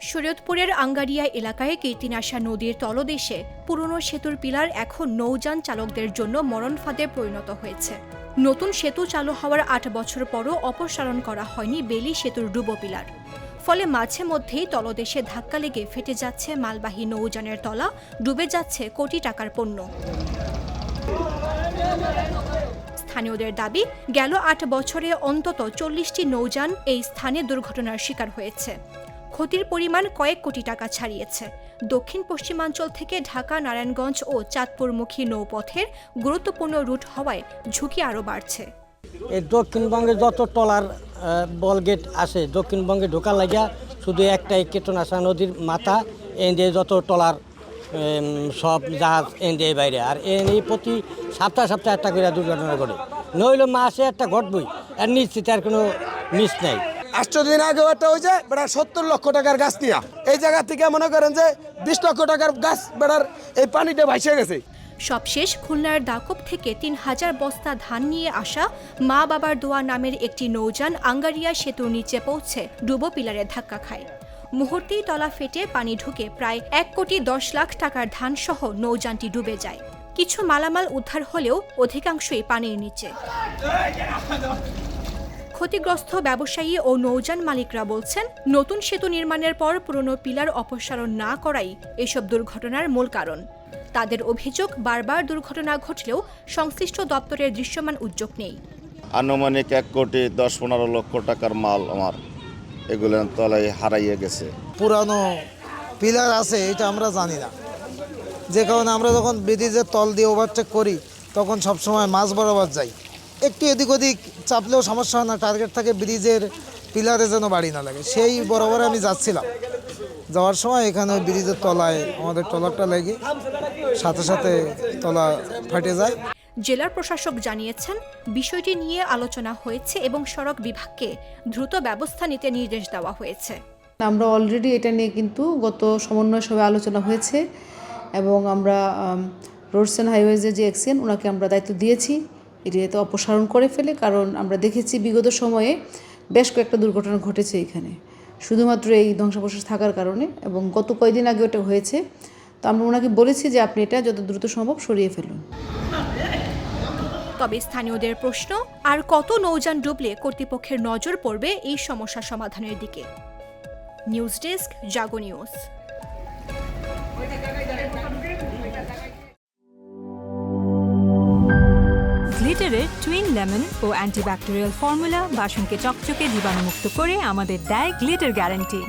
শরীয়তপুরের আঙ্গারিয়া এলাকায় কীর্তিনাশা নদীর তলদেশে পুরনো সেতুর পিলার এখন নৌযান চালকদের জন্য মরণ ফাঁদে পরিণত হয়েছে। নতুন সেতু চালু হওয়ার ৮ বছর পরও অপসারণ করা হয়নি বেলি সেতুর ডুবো পিলার। ফলে মাঝে মধ্যেই তলদেশে ধাক্কা লেগে ফেটে যাচ্ছে মালবাহী নৌযানের তলা, ডুবে যাচ্ছে কোটি টাকার পণ্য। স্থানীয়দের দাবি, গেল ৮ বছরে অন্তত ৪০টি নৌযান এই স্থানে দুর্ঘটনার শিকার হয়েছে। ক্ষতির পরিমাণ কয়েক কোটি টাকা ছাড়িয়েছে। দক্ষিণ পশ্চিমাঞ্চল থেকে ঢাকা, নারায়ণগঞ্জ ও চাঁদপুরমুখী নৌপথের গুরুত্বপূর্ণ রুট হওয়ায় ঝুঁকি আরও বাড়ছে। এই দক্ষিণবঙ্গে যত ট্রলার বলগেট আসে, দক্ষিণবঙ্গে ঢোকা লাগিয়া শুধু একটাই কীর্তিনাশা নদীর মাথা এনে যত ট্রলার সব জাহাজ এনে বাইরে, আর এই প্রতি সপ্তাহে একটা করে দুর্ঘটনা ঘটে, নইলে মাসে একটা ঘটবই, আর নিশ্চিত আর কোনো মিস নাই। 8 দিন আগেও একটা হয়েছে বেড়ার 70 লক্ষ টাকার গাছ নিয়ে এই জায়গা থেকে মনে করেন যে 20 লক্ষ টাকার গাছ বেড়ার এই পানিতে ভাসে গেছে। সবশেষ খুলনার দাকব থেকে ৩,০০০ বস্তা ধান নিয়ে আসা মা বাবার দোয়া নামের একটি নৌযান আঙ্গারিয়া সেতুর নিচে পৌঁছে ডুবো পিলারে ধাক্কা খায়। মুহূর্তেই তলা ফেটে পানি ঢুকে প্রায় ১,১০,০০,০০০ টাকার ধানসহ নৌযানটি ডুবে যায়। কিছু মালামাল উদ্ধার হলেও অধিকাংশই পানির নিচে। ক্ষতিগ্রস্ত ব্যবসায়ী ও নৌযান মালিকরা বলছেন, নতুন সেতু নির্মাণের পর পুরনো পিলার অপসারণ না করাই এসব দুর্ঘটনার মূল কারণ। তাদের অভিযোগ, বারবার দুর্ঘটনা ঘটলেও সংশ্লিষ্ট দপ্তরের দৃশ্যমান উদ্যোগ নেই। আনুমানিক ১,১০,১৫ লক্ষ টাকার মাল আমার এগুলো তলায় হারাইয়ে গেছে। পুরানো পিলার আছে এটা আমরা জানি না, যে কারণে আমরা যখন ব্রিজের তল দিয়ে ওভারটেক করি তখন সবসময় মাঝ বরাবর যাই। একটু এদিক ওদিক চাপলেও সমস্যা হয় না, টার্গেট থাকে ব্রিজের পিলারে যেন বাড়ি না লাগে, সেই বরাবর আমি যাচ্ছিলাম। যাওয়ার সময় এখানে ব্রিজের তলায় আমাদের ট্রলারটা লেগে সাথে সাথে তলা ফাটে যায়। জেলার প্রশাসক জানিয়েছেন, বিষয়টি নিয়ে আলোচনা হয়েছে এবং সড়ক বিভাগকে দ্রুত ব্যবস্থা নিতে নির্দেশ দেওয়া হয়েছে। আমরা অলরেডি এটা নিয়ে কিন্তু গত সমন্বয় সভায় আলোচনা হয়েছে এবং আমরা রোডস অ্যান্ড হাইওয়েজের যে এক্সিএন ওনাকে আমরা দায়িত্ব দিয়েছি এরিয়াতে অপসারণ করে ফেলে, কারণ আমরা দেখেছি বিগত সময়ে বেশ কয়েকটা দুর্ঘটনা ঘটেছে এখানে শুধুমাত্র এই ধ্বংসাবশেষ থাকার কারণে, এবং গত কয়েকদিন আগে ওটা হয়েছে। তো আমরা ওনাকে বলেছি যে আপনি এটা যত দ্রুত সম্ভব সরিয়ে ফেলুন। তবে স্থানীয়দের প্রশ্ন, আর কত নৌযান ডুবলে কর্তৃপক্ষের নজর পড়বে এই সমস্যা সমাধানের দিকে? নিউজ ডেস্ক, জাগো নিউজ। গ্লিটারের টুইন লেমন ও অ্যান্টিব্যাকটেরিয়াল ফর্মুলা বাসনকে চকচকে জীবাণুমুক্ত করে আমাদের দেয় গ্লিটার গ্যারান্টি।